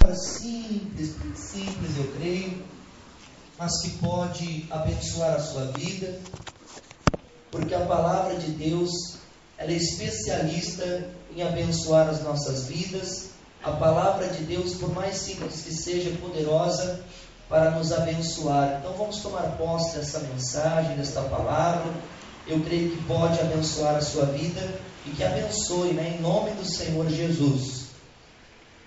palavra simples, eu creio, mas que pode abençoar a sua vida, porque a palavra de Deus, ela é especialista em abençoar as nossas vidas. A palavra de Deus, por mais simples que seja, é poderosa para nos abençoar. Então vamos tomar posse dessa mensagem, desta palavra. Eu creio que pode abençoar a sua vida e que abençoe, em nome do Senhor Jesus.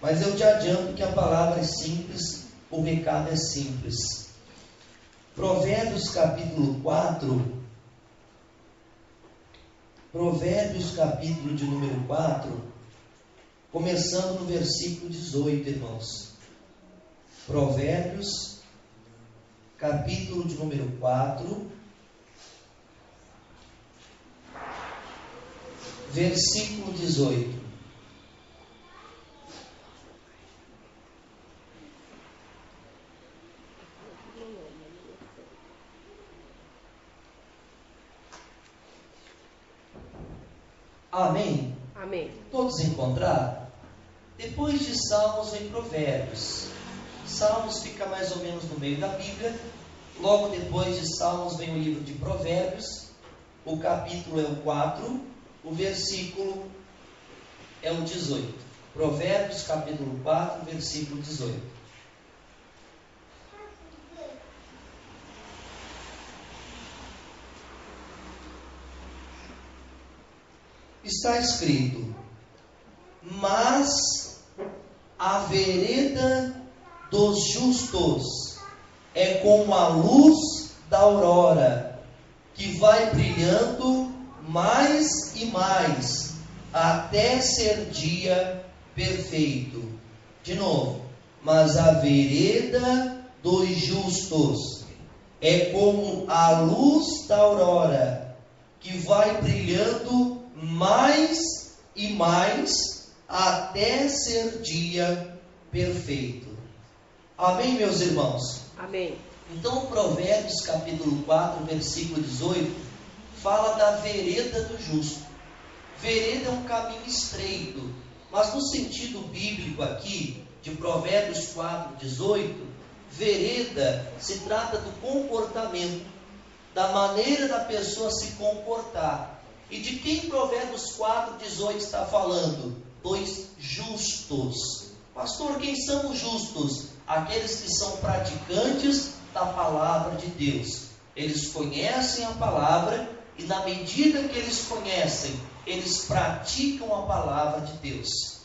Mas eu te adianto que a palavra é simples, o recado é simples. Provérbios capítulo 4, Provérbios capítulo de número 4, começando no versículo 18, irmãos. Provérbios capítulo de número 4, versículo 18. Amém? Amém. Todos encontraram? Depois de Salmos vem Provérbios. Salmos fica mais ou menos no meio da Bíblia. Logo depois de Salmos vem o livro de Provérbios. O capítulo é o 4, o versículo é o 18. Provérbios capítulo 4, versículo 18. Está escrito: mas a vereda dos justos é como a luz da aurora, que vai brilhando mais e mais, até ser dia perfeito. De novo, mas a vereda dos justos é como a luz da aurora, que vai brilhando mais e mais, até ser dia perfeito. Amém, meus irmãos? Amém. Então, Provérbios capítulo 4, versículo 18, fala da vereda do justo. Vereda é um caminho estreito, mas no sentido bíblico aqui, de Provérbios 4, 18, vereda se trata do comportamento, da maneira da pessoa se comportar. E de quem Provérbios 4, 18 está falando? Dos justos. Pastor, quem são os justos? Aqueles que são praticantes da palavra de Deus. Eles conhecem a palavra e, na medida que eles conhecem, eles praticam a palavra de Deus.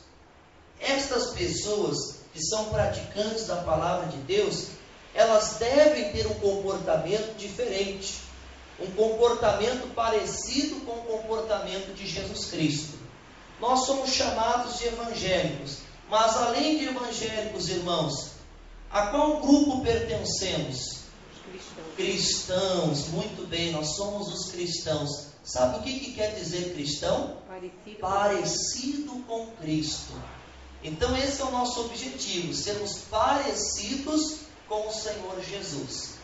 Estas pessoas que são praticantes da palavra de Deus, elas devem ter um comportamento diferente. Um comportamento parecido com o comportamento de Jesus Cristo. Nós somos chamados de evangélicos, mas além de evangélicos, irmãos, a qual grupo pertencemos? Cristãos, muito bem, nós somos os cristãos. Sabe o que quer dizer cristão? Parecido com Cristo. Então esse é o nosso objetivo, sermos parecidos com o Senhor Jesus.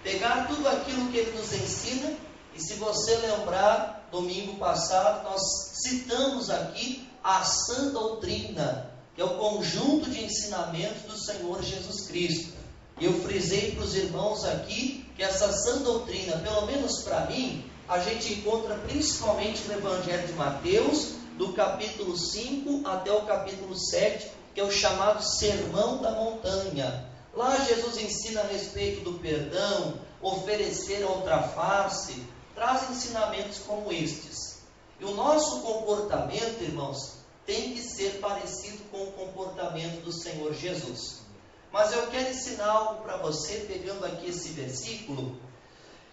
Pegar tudo aquilo que Ele nos ensina, e se você lembrar, domingo passado, nós citamos aqui a sã doutrina, que é o conjunto de ensinamentos do Senhor Jesus Cristo. Eu frisei para os irmãos aqui que essa sã doutrina, pelo menos para mim, a gente encontra principalmente no Evangelho de Mateus, do capítulo 5 até o capítulo 7, que é o chamado Sermão da Montanha. Lá Jesus ensina a respeito do perdão, oferecer a outra face, traz ensinamentos como estes. E o nosso comportamento, irmãos, tem que ser parecido com o comportamento do Senhor Jesus. Mas eu quero ensinar algo para você, pegando aqui esse versículo,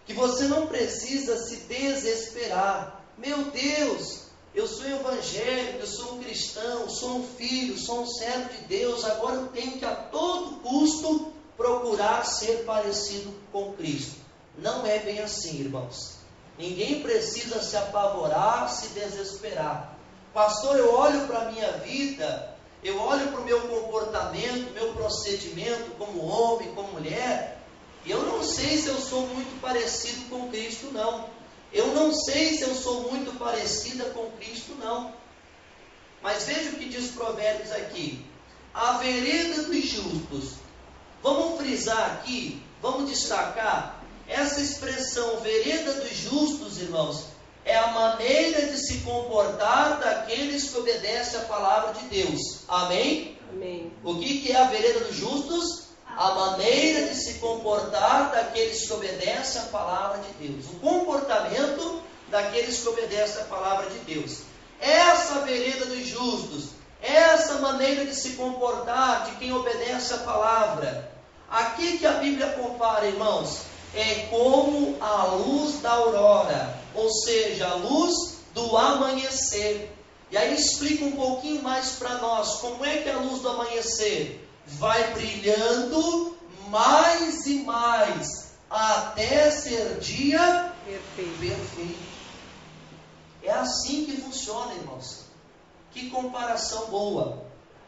que você não precisa se desesperar. Meu Deus, eu sou evangélico, eu sou um cristão, sou um filho, sou um servo de Deus, agora eu tenho que a todo custo procurar ser parecido com Cristo. Não é bem assim, irmãos. Ninguém precisa se apavorar, se desesperar. Pastor, eu olho para a minha vida, eu olho para o meu comportamento, meu procedimento como homem, como mulher, e eu não sei se eu sou muito parecido com Cristo, não. Eu não sei se eu sou muito parecida com Cristo, não. Mas veja o que diz Provérbios aqui. A vereda dos justos. Vamos frisar aqui, vamos destacar, essa expressão vereda dos justos, irmãos, é a maneira de se comportar daqueles que obedecem a palavra de Deus. Amém? Amém. O que é a vereda dos justos? A maneira de se comportar daqueles que obedecem a palavra de Deus. O comportamento daqueles que obedecem a palavra de Deus. Essa vereda dos justos, essa maneira de se comportar de quem obedece a palavra. Aqui que a Bíblia compara, irmãos, é como a luz da aurora, ou seja, a luz do amanhecer. E aí explica um pouquinho mais para nós, como é que é a luz do amanhecer? Vai brilhando mais e mais, até ser dia perfeito. É assim que funciona, irmãos. Que comparação boa.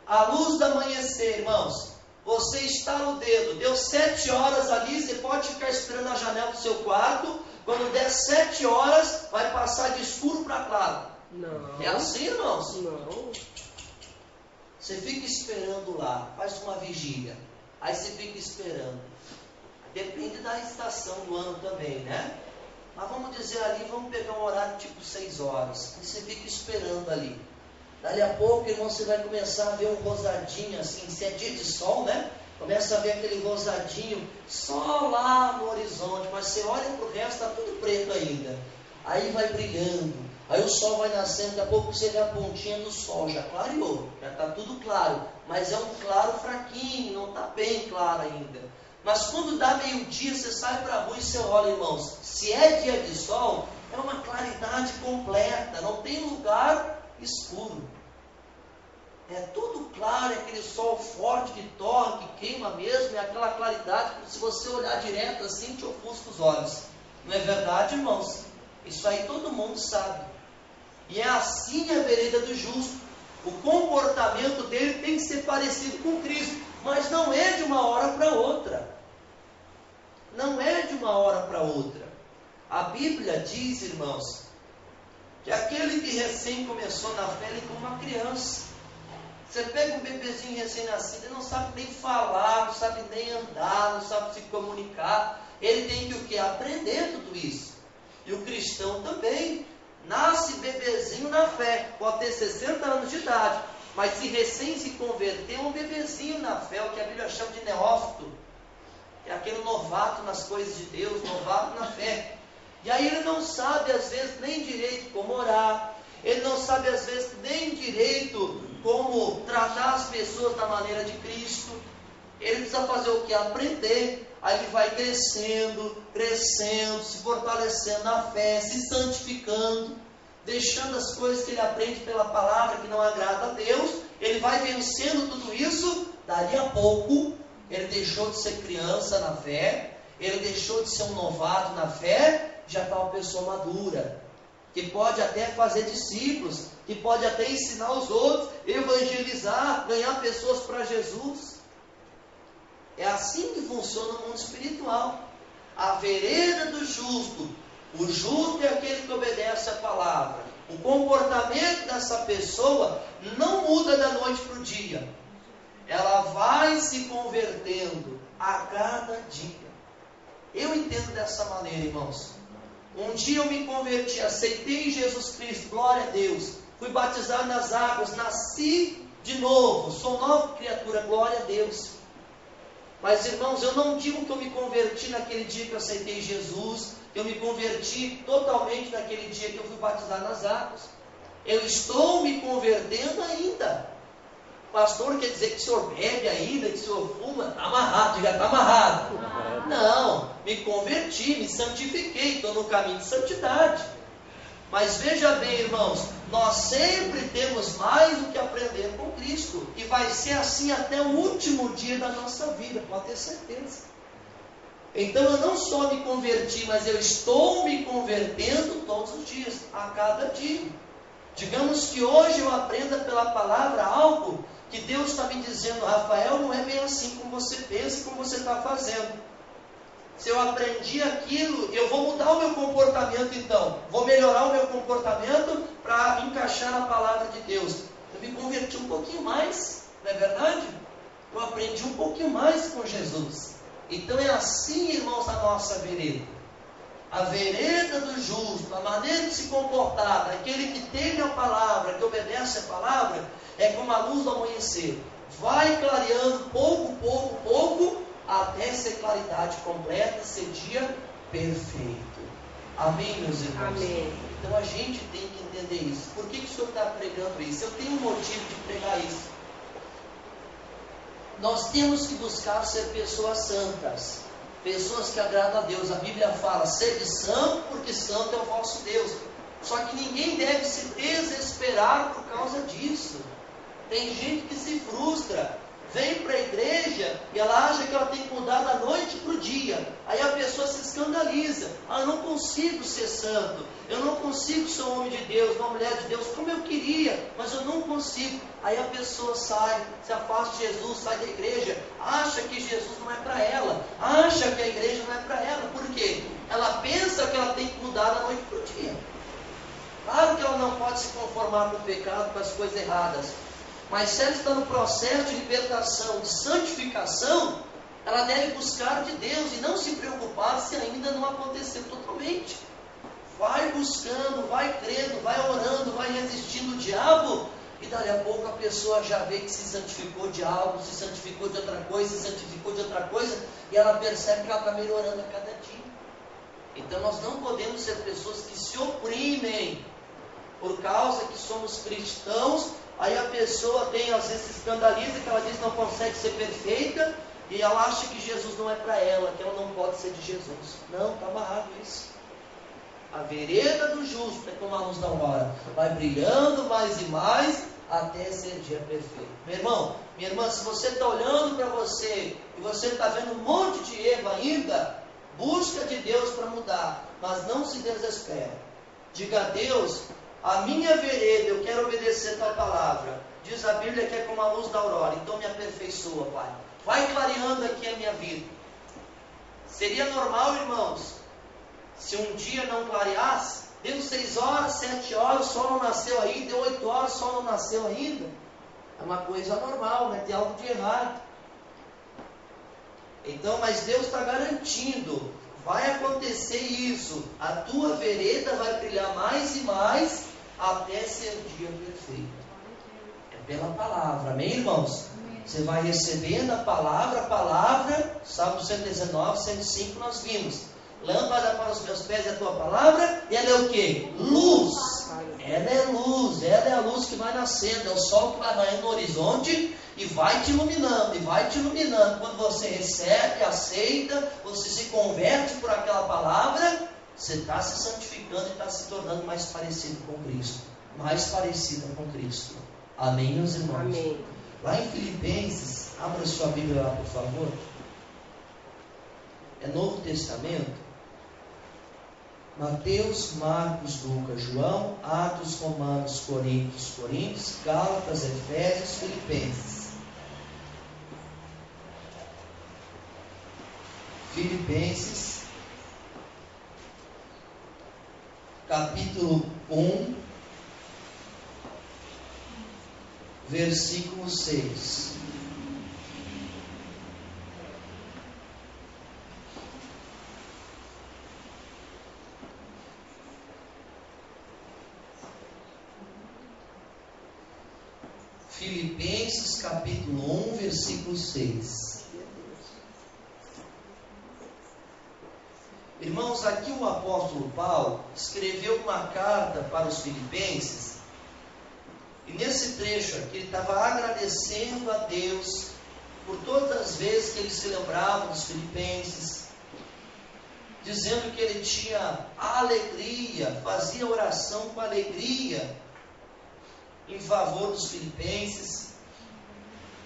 A luz do amanhecer, irmãos. Você estala o dedo, deu 7 horas ali, você pode ficar esperando na janela do seu quarto. Quando der 7 horas, vai passar de escuro para claro. Não. É assim, irmãos? Não. Você fica esperando lá, faz uma vigília. Aí você fica esperando. Depende da estação do ano também, né? Mas vamos dizer ali, vamos pegar um horário tipo 6 horas. E você fica esperando ali. Dali a pouco, irmão, você vai começar a ver um rosadinho assim. Se é dia de sol, né? Começa a ver aquele rosadinho só lá no horizonte. Mas você olha para o resto, está tudo preto ainda. Aí vai brilhando. Aí o sol vai nascendo. Daqui a pouco você vê a pontinha do sol. Já clareou. Já está tudo claro. Mas é um claro fraquinho. Não está bem claro ainda. Mas quando dá meio-dia, você sai para a rua e você olha, irmãos. Se é dia de sol, é uma claridade completa. Não tem lugar escuro. É tudo claro, é aquele sol forte que torna, que queima mesmo, é aquela claridade que se você olhar direto assim, te ofusca os olhos. Não é verdade, irmãos? Isso aí todo mundo sabe. E é assim a vereda do justo. O comportamento dele tem que ser parecido com Cristo, mas não é de uma hora para outra. Não é de uma hora para outra. A Bíblia diz, irmãos, que aquele que recém começou na fé, ele é como uma criança. Você pega um bebezinho recém-nascido, ele não sabe nem falar, não sabe nem andar, não sabe se comunicar. Ele tem que o quê? Aprender tudo isso. E o cristão também. Nasce bebezinho na fé, pode ter 60 anos de idade, mas se recém se converter, é um bebezinho na fé, o que a Bíblia chama de neófito. É aquele novato nas coisas de Deus, novato na fé. E aí ele não sabe às vezes nem direito como orar, ele não sabe às vezes nem direito como tratar as pessoas da maneira de Cristo. Ele precisa fazer o que? Aprender. Aí ele vai crescendo, se fortalecendo na fé, se santificando, deixando as coisas que ele aprende pela palavra que não agrada a Deus. Ele vai vencendo tudo isso. Dali a pouco, ele deixou de ser criança na fé, ele deixou de ser um novato na fé, já está uma pessoa madura, que pode até fazer discípulos, que pode até ensinar os outros, evangelizar, ganhar pessoas para Jesus. É assim que funciona o mundo espiritual. A vereda do justo. O justo é aquele que obedece a palavra. O comportamento dessa pessoa não muda da noite para o dia. Ela vai se convertendo a cada dia. Eu entendo dessa maneira, irmãos. Um dia eu me converti, aceitei Jesus Cristo, glória a Deus. Fui batizado nas águas, nasci de novo, sou nova criatura, glória a Deus. Mas, irmãos, eu não digo que eu me converti naquele dia que eu aceitei Jesus, que eu me converti totalmente naquele dia que eu fui batizado nas águas. Eu estou me convertendo ainda. Pastor, quer dizer que o senhor bebe ainda, que o senhor fuma? Está amarrado, diga, está amarrado. Não, me converti, me santifiquei, estou no caminho de santidade. Mas veja bem, irmãos, nós sempre temos mais o que aprender com Cristo. E vai ser assim até o último dia da nossa vida, pode ter certeza. Então eu não só me converti, mas eu estou me convertendo todos os dias, a cada dia. Digamos que hoje eu aprenda pela palavra algo que Deus está me dizendo: Rafael, não é bem assim como você pensa e como você está fazendo. Se eu aprendi aquilo, eu vou mudar o meu comportamento então. Vou melhorar o meu comportamento para encaixar na palavra de Deus. Eu me converti um pouquinho mais, não é verdade? eu aprendi um pouquinho mais com Jesus. Então é assim, irmãos, a nossa vereda. A vereda do justo, a maneira de se comportar, daquele que teme a palavra, que obedece a palavra, é como a luz do amanhecer. Vai clareando pouco, até ser claridade completa, ser dia perfeito. Amém, meus irmãos? Amém. Então a gente tem que entender isso. Por que o Senhor está pregando isso? Eu tenho um motivo de pregar isso. Nós temos que buscar ser pessoas santas, pessoas que agradam a Deus. A Bíblia fala, sede santo, porque santo é o vosso Deus. Só que ninguém deve se desesperar por causa disso. Tem gente que se frustra, vem para a igreja e ela acha que ela tem que mudar da noite para o dia. Aí a pessoa se escandaliza. Eu não consigo ser santo, eu não consigo ser um homem de Deus, uma mulher de Deus, como eu queria, mas eu não consigo. Aí a pessoa sai, se afasta de Jesus, sai da igreja, acha que Jesus não é para ela, acha que a igreja não é para ela. Por quê? Ela pensa que ela tem que mudar da noite para o dia. Claro que ela não pode se conformar com o pecado, com as coisas erradas. Mas se ela está no processo de libertação, de santificação, ela deve buscar de Deus e não se preocupar se ainda não aconteceu totalmente. Vai buscando, vai crendo, vai orando, vai resistindo o diabo, e dali a pouco a pessoa já vê que se santificou de algo, se santificou de outra coisa, se santificou de outra coisa, e ela percebe que ela está melhorando a cada dia. Então nós não podemos ser pessoas que se oprimem por causa que somos cristãos. Aí a pessoa tem, às vezes, se escandaliza, que ela diz que não consegue ser perfeita, e ela acha que Jesus não é para ela, que ela não pode ser de Jesus. Não, está amarrado isso. A vereda do justo é como a luz da aurora, vai brilhando mais e mais, até ser dia perfeito. Meu irmão, minha irmã, se você está olhando para você, e você está vendo um monte de erro ainda, busca de Deus para mudar, mas não se desespere. Diga a Deus, a minha vereda, eu quero obedecer tua palavra. Diz a Bíblia que é como a luz da aurora. Então me aperfeiçoa, Pai. Vai clareando aqui a minha vida. Seria normal, irmãos, se um dia não clareasse, deu 6 horas, 7 horas, o sol não nasceu ainda, deu 8 horas, o sol não nasceu ainda. É uma coisa normal, né? Tem algo de errado. Então, mas Deus está garantindo, vai acontecer isso. A tua vereda vai brilhar mais e mais, até ser o dia perfeito. É pela palavra, amém, irmãos? Amém. Você vai recebendo a palavra, Salmo 119, 105, nós vimos. Lâmpada para os meus pés é a tua palavra, e ela é o que? Luz. Ela é luz, ela é a luz que vai nascendo, é o sol que vai raiando no horizonte, e vai te iluminando, e vai te iluminando. Quando você recebe, aceita, você se converte por aquela palavra, você está se santificando e está se tornando mais parecido com Cristo. Mais parecida com Cristo. Amém, meus irmãos? Amém. Lá em Filipenses, abra sua Bíblia lá, por favor. É Novo Testamento. Mateus, Marcos, Lucas, João, Atos, Romanos, Coríntios, Gálatas, Efésios, Filipenses. Filipenses, capítulo 1, versículo 6. Filipenses capítulo 1, versículo 6. Irmãos, aqui o apóstolo Paulo escreveu uma carta para os filipenses, e nesse trecho aqui ele estava agradecendo a Deus por todas as vezes que ele se lembrava dos filipenses, dizendo que ele tinha alegria, fazia oração com alegria em favor dos filipenses.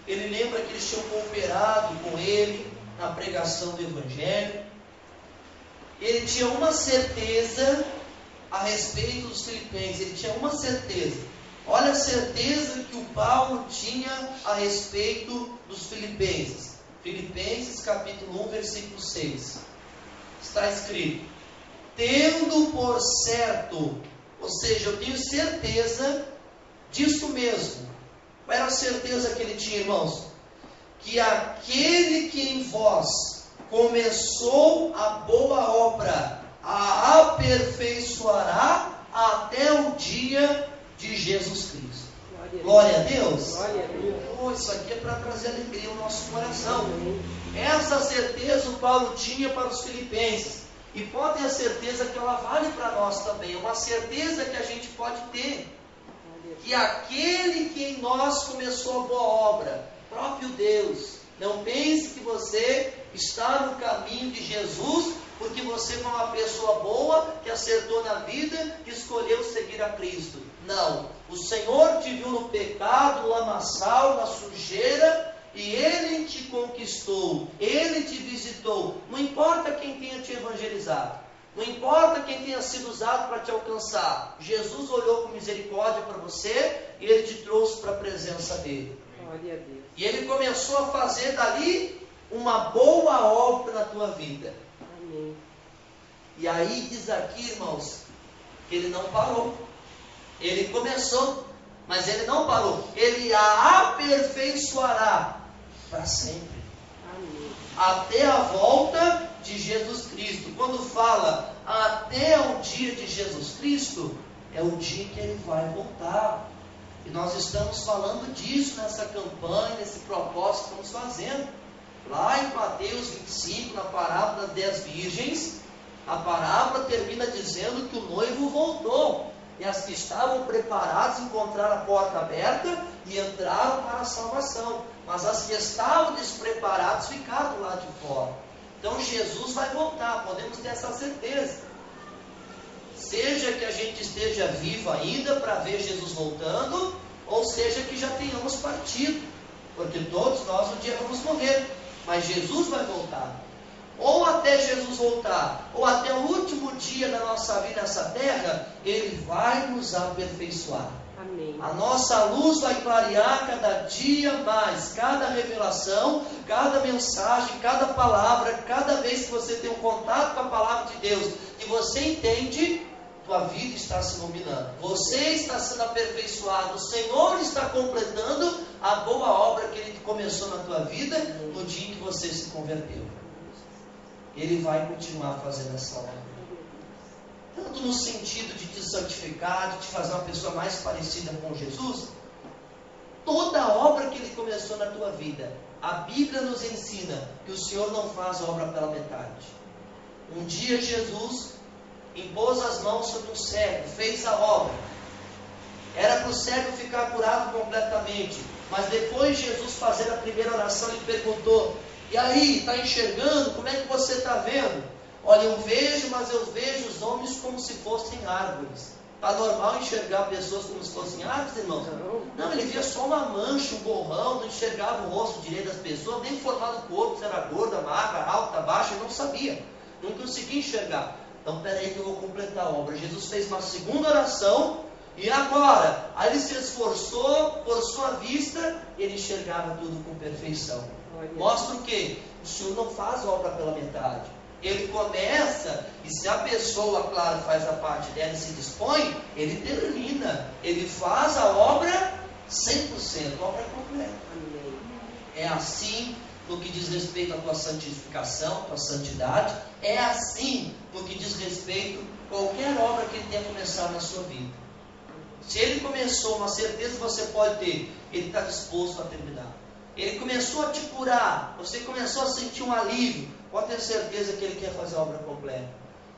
Ele lembra que eles tinham cooperado com ele na pregação do Evangelho. Ele tinha uma certeza a respeito dos filipenses. Ele tinha uma certeza. Olha a certeza que o Paulo tinha a respeito dos filipenses. Filipenses capítulo 1, versículo 6. Está escrito: tendo por certo, ou seja, eu tenho certeza disso mesmo. Qual era a certeza que ele tinha, irmãos? que aquele que em vós começou a boa obra, a aperfeiçoará até o dia de Jesus Cristo. Glória a Deus. Glória a Deus. Oh, isso aqui é para trazer alegria ao nosso coração. Essa certeza o Paulo tinha para os filipenses. E pode ter a certeza que ela vale para nós também. Uma certeza que a gente pode ter. Que aquele que em nós começou a boa obra, próprio Deus. Não pense que você está no caminho de Jesus, porque você foi uma pessoa boa, que acertou na vida, que escolheu seguir a Cristo. Não. O Senhor te viu no pecado, no lamaçal, na sujeira, e Ele te conquistou, Ele te visitou. Não importa quem tenha te evangelizado, não importa quem tenha sido usado para te alcançar. Jesus olhou com misericórdia para você e Ele te trouxe para a presença dEle. Glória a Deus. E Ele começou a fazer dali uma boa obra na tua vida. Amém. E aí diz aqui, irmãos, que Ele não parou. Ele começou, mas Ele não parou. Ele a aperfeiçoará para sempre. Amém. Até a volta de Jesus Cristo. Quando fala até o dia de Jesus Cristo, é o dia que Ele vai voltar. E nós estamos falando disso nessa campanha, nesse propósito que estamos fazendo. Lá em Mateus 25, na parábola das 10 virgens, a parábola termina dizendo que o noivo voltou. E as que estavam preparadas encontraram a porta aberta e entraram para a salvação. Mas as que estavam despreparadas ficaram lá de fora. Então Jesus vai voltar, podemos ter essa certeza. Seja que a gente esteja vivo ainda para ver Jesus voltando, ou seja que já tenhamos partido. Porque todos nós um dia vamos morrer, mas Jesus vai voltar. Ou até Jesus voltar, ou até o último dia da nossa vida nessa terra, Ele vai nos aperfeiçoar. Amém. A nossa luz vai clarear cada dia mais, cada revelação, cada mensagem, cada palavra, cada vez que você tem um contato com a palavra de Deus, e você entende, tua vida está se iluminando, você está sendo aperfeiçoado, o Senhor está completando a boa obra que Ele começou na tua vida, no dia em que você se converteu. Ele vai continuar fazendo essa obra. Tanto no sentido de te santificar, de te fazer uma pessoa mais parecida com Jesus. Toda a obra que Ele começou na tua vida, a Bíblia nos ensina que o Senhor não faz obra pela metade. Um dia Jesus impôs as mãos sobre um cego, fez a obra. Era para o cego ficar curado completamente. Mas depois de Jesus fazer a primeira oração, Ele perguntou: e aí, está enxergando? Como é que você está vendo? Olha, eu vejo, mas eu vejo os homens como se fossem árvores. Está normal enxergar pessoas como se fossem árvores, irmãos? Não, ele via só uma mancha, um borrão, não enxergava o rosto direito das pessoas, nem formava o corpo, se era gorda, magra, alta, baixa, ele não sabia. Não conseguia enxergar. Então, peraí que eu vou completar a obra. Jesus fez uma segunda oração, e agora? Aí ele se esforçou, forçou a vista, e ele enxergava tudo com perfeição. Mostra o quê? O Senhor não faz obra pela metade. Ele começa, e se a pessoa, claro, faz a parte dela e se dispõe, Ele termina. Ele faz a obra 100%, a obra completa. É assim no que diz respeito à tua santificação, tua santidade. É assim no que diz respeito a qualquer obra que Ele tenha começado na sua vida. Se Ele começou, uma certeza você pode ter, Ele está disposto a terminar. Ele começou a te curar, você começou a sentir um alívio, pode ter certeza que Ele quer fazer a obra completa.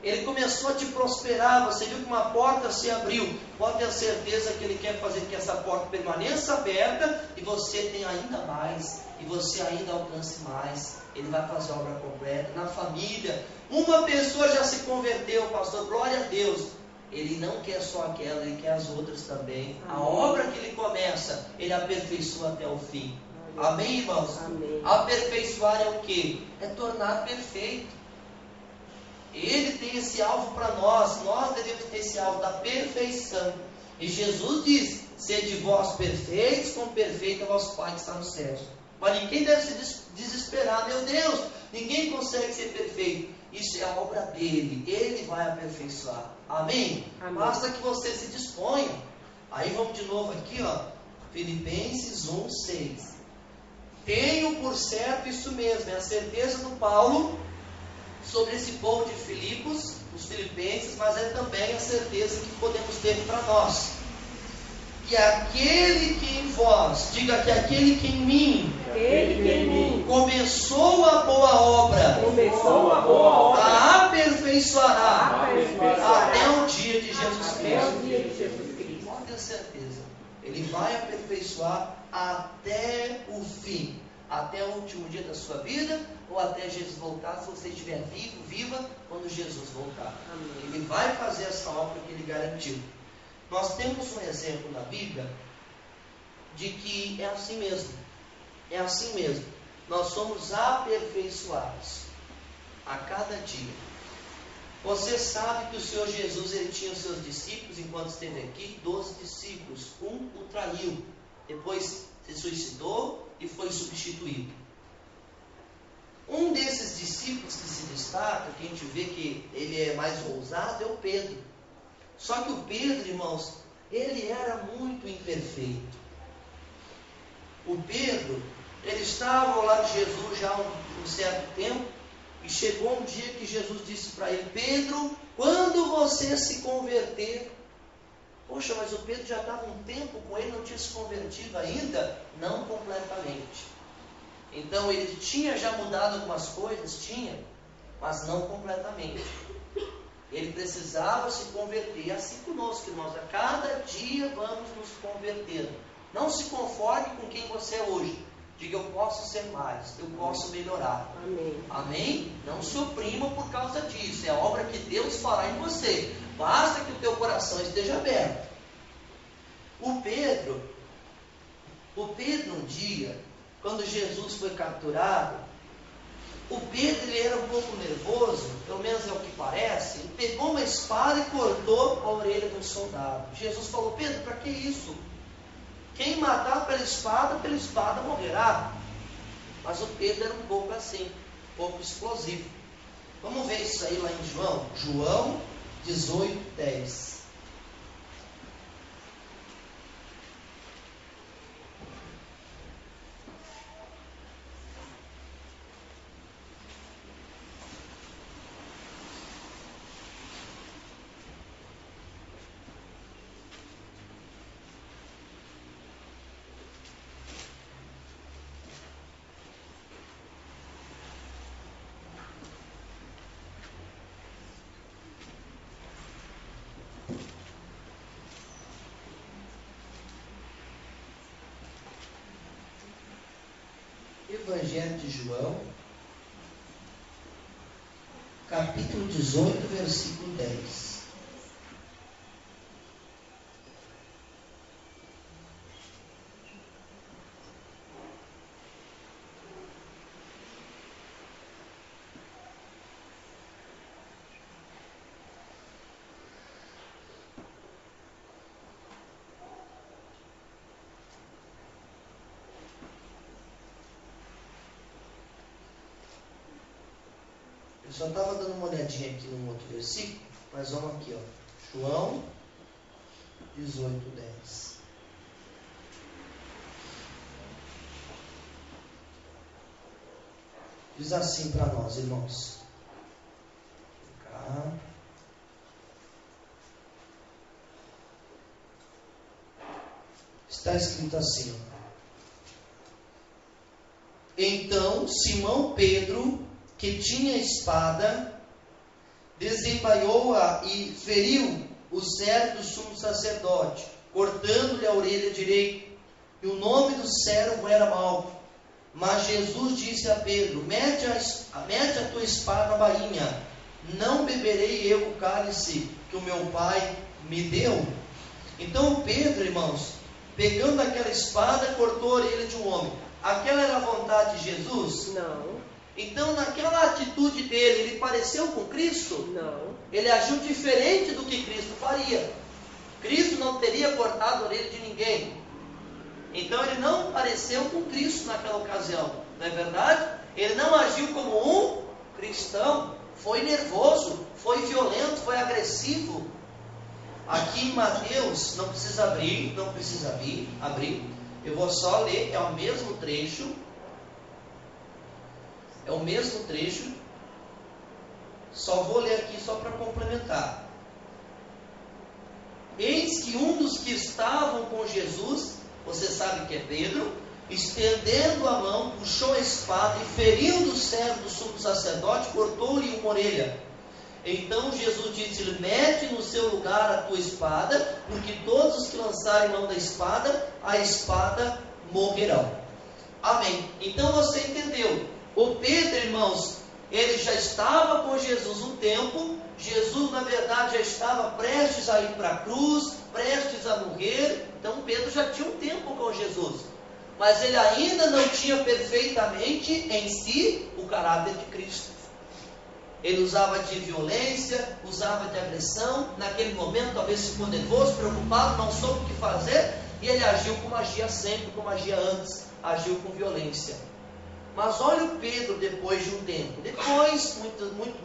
Ele começou a te prosperar, você viu que uma porta se abriu, pode ter certeza que Ele quer fazer que essa porta permaneça aberta e você tenha ainda mais, e você ainda alcance mais. Ele vai fazer a obra completa. Na família, uma pessoa já se converteu, pastor, glória a Deus. Ele não quer só aquela, Ele quer as outras também. A obra que Ele começa, Ele aperfeiçoa até o fim. Amém, irmãos? Amém. Aperfeiçoar é o quê? É tornar perfeito. Ele tem esse alvo para nós devemos ter esse alvo da perfeição. E Jesus diz: sede vós perfeitos, como perfeito é vosso Pai que está nos céus. Mas ninguém deve se desesperar, meu Deus, ninguém consegue ser perfeito. Isso é a obra dele, Ele vai aperfeiçoar. Amém? Amém. Basta que você se disponha. Aí vamos de novo aqui, ó, Filipenses 1:6. Tenho por certo isso mesmo, é a certeza do Paulo sobre esse povo de Filipos, os filipenses, mas é também a certeza que podemos ter para nós. Que aquele que em vós, diga que aquele que em mim, começou a boa obra, a aperfeiçoará até o dia de Jesus Cristo. Pode ter certeza, Ele vai aperfeiçoar até o fim, até o último dia da sua vida, ou até Jesus voltar, se você estiver vivo, viva, quando Jesus voltar. Ele vai fazer essa obra que Ele garantiu. Nós temos um exemplo na Bíblia de que é assim mesmo. É assim mesmo. Nós somos aperfeiçoados a cada dia. Você sabe que o Senhor Jesus, Ele tinha os seus discípulos, enquanto esteve aqui, 12 discípulos. Um o traiu, depois se suicidou e foi substituído. Um desses discípulos que se destaca, que a gente vê que ele é mais ousado, é o Pedro. Só que o Pedro, irmãos, ele era muito imperfeito. O Pedro, ele estava ao lado de Jesus já há um certo tempo, e chegou um dia que Jesus disse para ele: Pedro, quando você se converter... Poxa, mas o Pedro já estava um tempo com ele, não tinha se convertido ainda? Não completamente. Então ele tinha já mudado algumas coisas, tinha, mas não completamente. Ele precisava se converter. E assim conosco, irmãos, a cada dia vamos nos convertendo. Não se conforme com quem você é hoje. Diga: eu posso ser mais, eu posso melhorar. Amém. Amém? Não se oprima por causa disso. É a obra que Deus fará em você. Basta que o teu coração esteja aberto. O Pedro um dia, quando Jesus foi capturado, o Pedro, ele era um pouco nervoso, pelo menos é o que parece. Ele pegou uma espada e cortou a orelha de um soldado. Jesus falou: Pedro, para que isso? Quem matar pela espada morrerá. Mas o Pedro era um pouco assim, um pouco explosivo. Vamos ver isso aí lá em João 18:10. Evangelho de João, capítulo 18, versículo 10. Eu só estava dando uma olhadinha aqui no outro versículo, mas vamos aqui, ó. João 18:10. Diz assim para nós, irmãos. Cá. Está escrito assim, ó. Então Simão Pedro, que tinha espada, desembaiou-a e feriu o servo do sumo sacerdote, cortando-lhe a orelha direita. E o nome do servo era Malco. Mas Jesus disse a Pedro: mete a tua espada na bainha. Não beberei eu o cálice que o meu pai me deu? Então Pedro, irmãos, pegando aquela espada, cortou a orelha de um homem. Aquela era a vontade de Jesus? Não. Então, naquela atitude dele, ele pareceu com Cristo? Não. Ele agiu diferente do que Cristo faria. Cristo não teria cortado a orelha de ninguém. Então, ele não pareceu com Cristo naquela ocasião. Não é verdade? Ele não agiu como um cristão. Foi nervoso, foi violento, foi agressivo. Aqui em Mateus, não precisa abrir. Eu vou só ler, é o mesmo trecho. É o mesmo trecho. Só vou ler aqui só para complementar. Eis que um dos que estavam com Jesus, você sabe que é Pedro, estendendo a mão, puxou a espada e, ferindo o servo do sumo sacerdote, cortou-lhe uma orelha. Então Jesus disse-lhe: mete no seu lugar a tua espada, porque todos os que lançarem mão da espada, a espada morrerão. Amém. Então você entendeu. O Pedro, irmãos, ele já estava com Jesus um tempo. Jesus, na verdade, já estava prestes a ir para a cruz, prestes a morrer. Então Pedro já tinha um tempo com Jesus, mas ele ainda não tinha perfeitamente em si o caráter de Cristo. Ele usava de violência, usava de agressão. Naquele momento talvez ficou nervoso, preocupado, não soube o que fazer, e ele agiu como agia sempre, como agia antes, agiu com violência. Mas olha o Pedro depois de um tempo. Depois,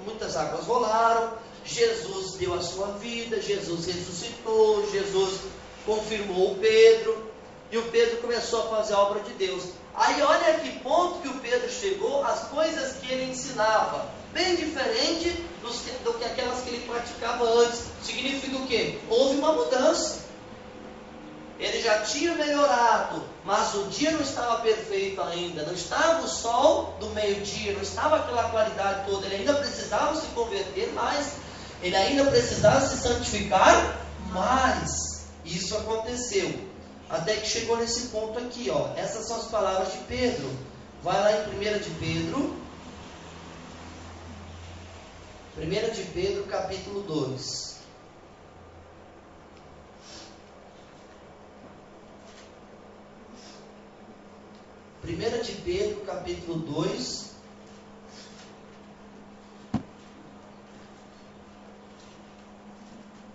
muitas águas rolaram, Jesus deu a sua vida, Jesus ressuscitou, Jesus confirmou o Pedro, e o Pedro começou a fazer a obra de Deus. Aí olha a que ponto que o Pedro chegou, as coisas que ele ensinava, bem diferente do que aquelas que ele praticava antes. Significa o quê? Houve uma mudança. Ele já tinha melhorado, mas o dia não estava perfeito ainda, não estava o sol do meio-dia, não estava aquela claridade toda, ele ainda precisava se converter mais, ele ainda precisava se santificar mais. Isso aconteceu, até que chegou nesse ponto aqui, ó. Essas são as palavras de Pedro. Vai lá em 1 de Pedro, 1 de Pedro capítulo 2. 1 de Pedro, capítulo 2,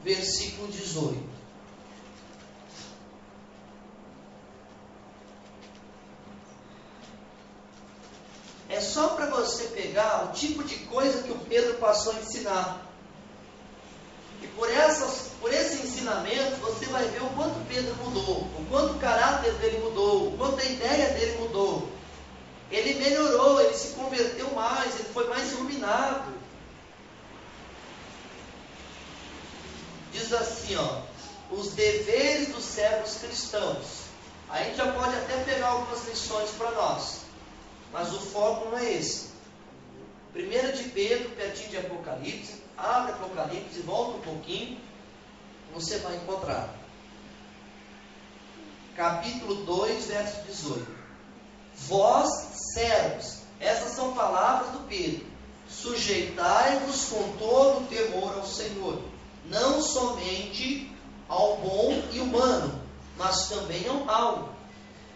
versículo 18. É só para você pegar o tipo de coisa que o Pedro passou a ensinar. E por esse ensinamento, você vai ver o quanto Pedro mudou, o quanto o caráter dele mudou, o quanto a ideia dele mudou. Ele melhorou, ele se converteu mais, ele foi mais iluminado. Diz assim, ó, os deveres dos servos cristãos. A gente já pode até pegar algumas lições para nós, mas o foco não é esse. 1 de Pedro, pertinho de Apocalipse, abre Apocalipse e volta um pouquinho, você vai encontrar. Capítulo 2, verso 18. Vós, servos, essas são palavras do Pedro, sujeitai-vos com todo o temor ao Senhor, não somente ao bom e humano, mas também ao mal.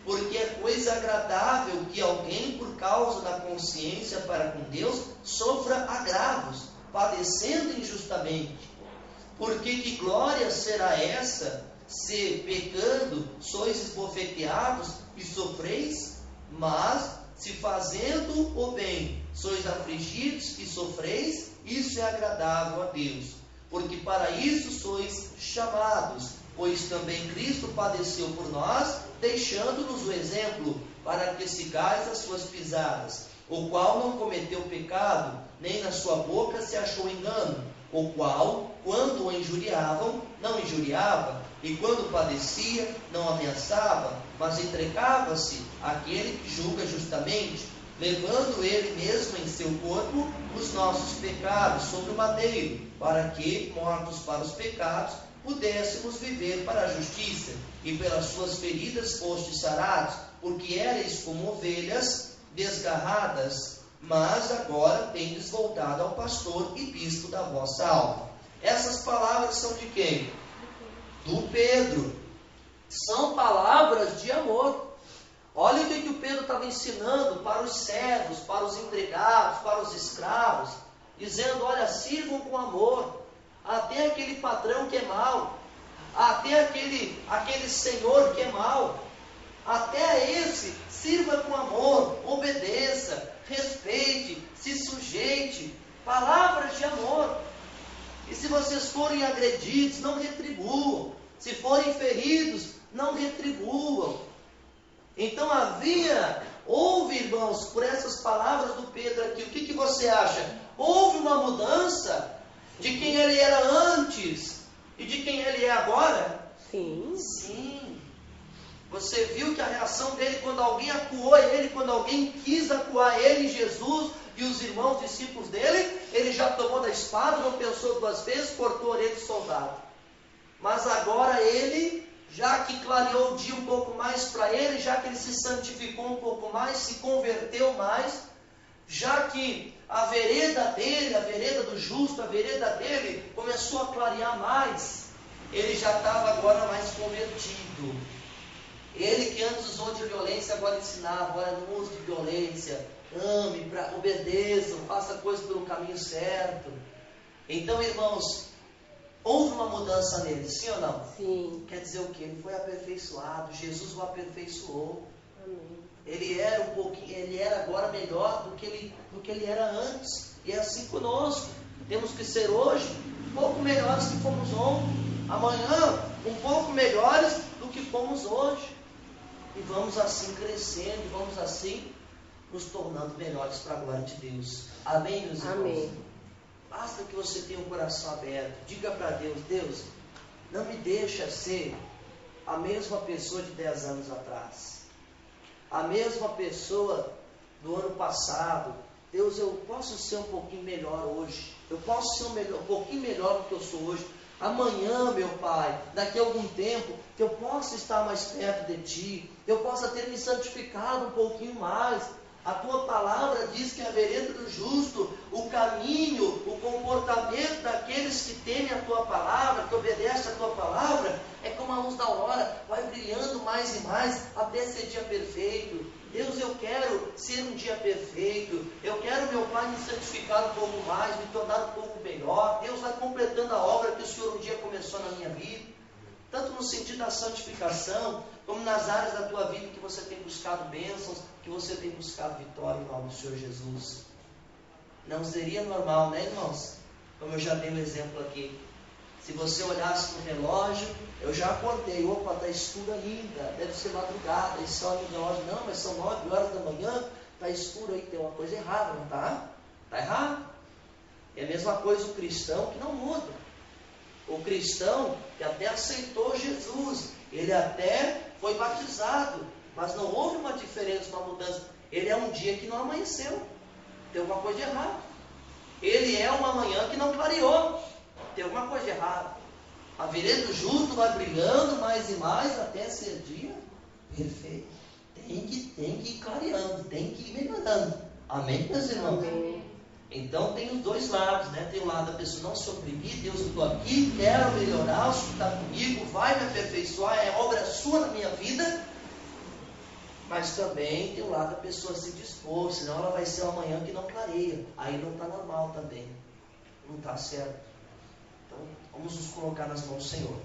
Porque é coisa agradável que alguém, por causa da consciência para com Deus, sofra agravos, padecendo injustamente. Porque que glória será essa, se pecando sois esbofeteados e sofreis? Mas, se fazendo o bem sois afligidos e sofreis, isso é agradável a Deus. Porque para isso sois chamados, pois também Cristo padeceu por nós, deixando-nos o exemplo, para que sigais as suas pisadas, o qual não cometeu pecado, nem na sua boca se achou engano, o qual, quando o injuriavam, não injuriava, e quando padecia, não ameaçava, mas entregava-se àquele que julga justamente, levando ele mesmo em seu corpo os nossos pecados sobre o madeiro, para que, mortos para os pecados, pudéssemos viver para a justiça, e pelas suas feridas fostes sarados, porque éreis como ovelhas desgarradas, mas agora tendes voltado ao pastor e bispo da vossa alma. Essas palavras são de quem? Do Pedro. São palavras de amor. Olha o que o Pedro estava ensinando para os servos, para os empregados, para os escravos, dizendo, olha, sirvam com amor, até aquele patrão que é mau, até aquele senhor que é mau, até a esse, sirva com amor, obedeça, respeite, se sujeite, palavras de amor. E se vocês forem agredidos, não retribuam, se forem feridos, não retribuam. Então houve, irmãos, por essas palavras do Pedro você acha? Houve uma mudança de quem ele era antes e de quem ele é agora? Sim. Sim. Você viu que a reação dele quando alguém acuou ele, quando alguém quis acuar ele, Jesus e os irmãos discípulos dele, ele já tomou da espada, não pensou duas vezes, cortou a orelha do soldado. Mas agora ele, já que clareou o dia um pouco mais para ele, já que ele se santificou um pouco mais, se converteu mais, já que a vereda dele, a vereda do justo, a vereda dele começou a clarear mais, ele já estava agora mais convertido. Ele que antes usou de violência, agora ensinava, agora não use de violência, ame, obedeçam, faça coisas pelo caminho certo. Então, irmãos, houve uma mudança nele, sim ou não? Sim. Quer dizer o quê? Ele foi aperfeiçoado, Jesus o aperfeiçoou. Amém. Ele era agora melhor do que ele era antes. E é assim conosco. Temos que ser hoje um pouco melhores que fomos ontem. Amanhã, um pouco melhores do que fomos hoje. E vamos assim crescendo, e vamos assim nos tornando melhores para a glória de Deus. Amém, meus irmãos? Amém. Basta que você tenha um coração aberto. Diga para Deus, Deus, não me deixa ser a mesma pessoa de 10 anos atrás. A mesma pessoa do ano passado. Deus, eu posso ser um pouquinho melhor hoje. Eu posso ser um pouquinho melhor do que eu sou hoje. Amanhã, meu Pai, daqui a algum tempo, que eu possa estar mais perto de Ti. Eu possa ter me santificado um pouquinho mais. A Tua palavra diz que a vereda do justo, o caminho, o comportamento daqueles que temem a Tua palavra, que obedecem a Tua palavra, é como a luz da aurora, vai brilhando mais e mais, até ser dia perfeito. Deus, eu quero ser um dia perfeito. Eu quero, meu Pai, me santificar um pouco mais, me tornar um pouco melhor. Deus vai completando a obra que o Senhor um dia começou na minha vida. Tanto no sentido da santificação, como nas áreas da tua vida que você tem buscado bênçãos, que você tem buscado vitória em nome do Senhor Jesus. Não seria normal, né, irmãos? Como eu já dei um exemplo aqui. Se você olhasse no relógio, eu já acordei, opa, está escuro ainda, deve ser madrugada, e você olha no relógio, não, mas são 9 horas da manhã, está escuro aí, tem uma coisa errada, não está? Está errado. É a mesma coisa o cristão que não muda. O cristão que até aceitou Jesus, ele até foi batizado, mas não houve uma diferença, uma mudança. Ele é um dia que não amanheceu, tem alguma coisa de errado. Ele é uma manhã que não clareou, tem alguma coisa de errado. A vereda do justo vai brilhando mais e mais até ser dia perfeito. Tem que ir clareando, tem que ir melhorando. Amém, meus irmãos? Amém. Então tem os dois lados, né? Tem o lado da pessoa não se oprimir, Deus, eu estou aqui, quero melhorar, o Senhor está comigo, vai me aperfeiçoar, é obra sua na minha vida. Mas também tem o lado da pessoa se dispor, senão ela vai ser uma manhã que não clareia. Aí não está normal também, não está certo. Então vamos nos colocar nas mãos do Senhor.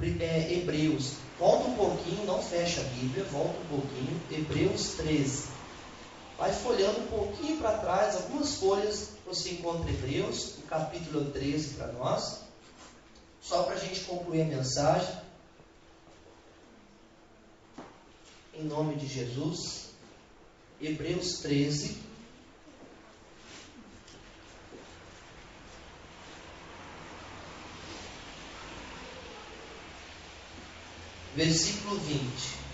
Hebreus, volta um pouquinho, não fecha a Bíblia, volta um pouquinho, Hebreus 13. Vai folhando um pouquinho para trás, algumas folhas, você encontra Hebreus, o capítulo 13 para nós, só para a gente concluir a mensagem, em nome de Jesus, Hebreus 13, versículo 20.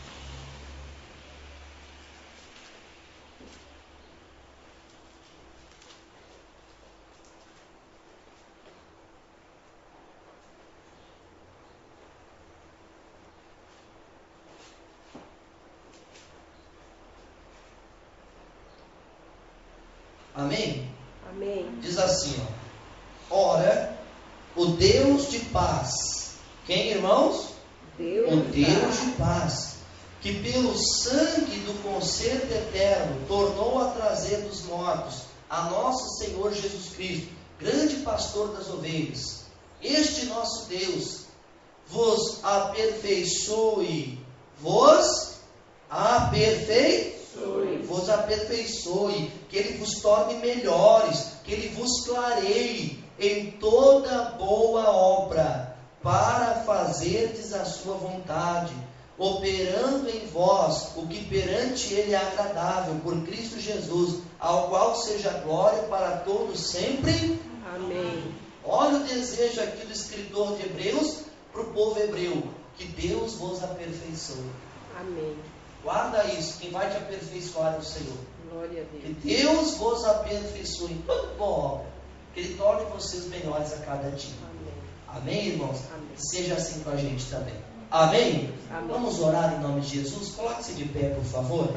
Amém? Amém. Diz assim, ó. Ora, o Deus de paz. Quem, irmãos? Deus O Deus de paz, que pelo sangue do concerto eterno tornou a trazer dos mortos a nosso Senhor Jesus Cristo, grande pastor das ovelhas. Este nosso Deus vos aperfeiçoe, vos aperfeiçoe, que Ele vos torne melhores, que Ele vos clareie em toda boa obra, para fazerdes a sua vontade, operando em vós o que perante Ele é agradável, por Cristo Jesus, ao qual seja glória para todos sempre. Amém. Olha o desejo aqui do escritor de Hebreus para o povo hebreu, que Deus vos aperfeiçoe. Amém. Guarda isso, quem vai te aperfeiçoar é o Senhor. Glória a Que Deus. Deus vos aperfeiçoe em toda boa obra, que Ele torne vocês melhores a cada dia. Amém. Amém, irmãos? Amém. Que seja assim com a gente também. Amém? Amém. Vamos orar em nome de Jesus? Coloque-se de pé, por favor.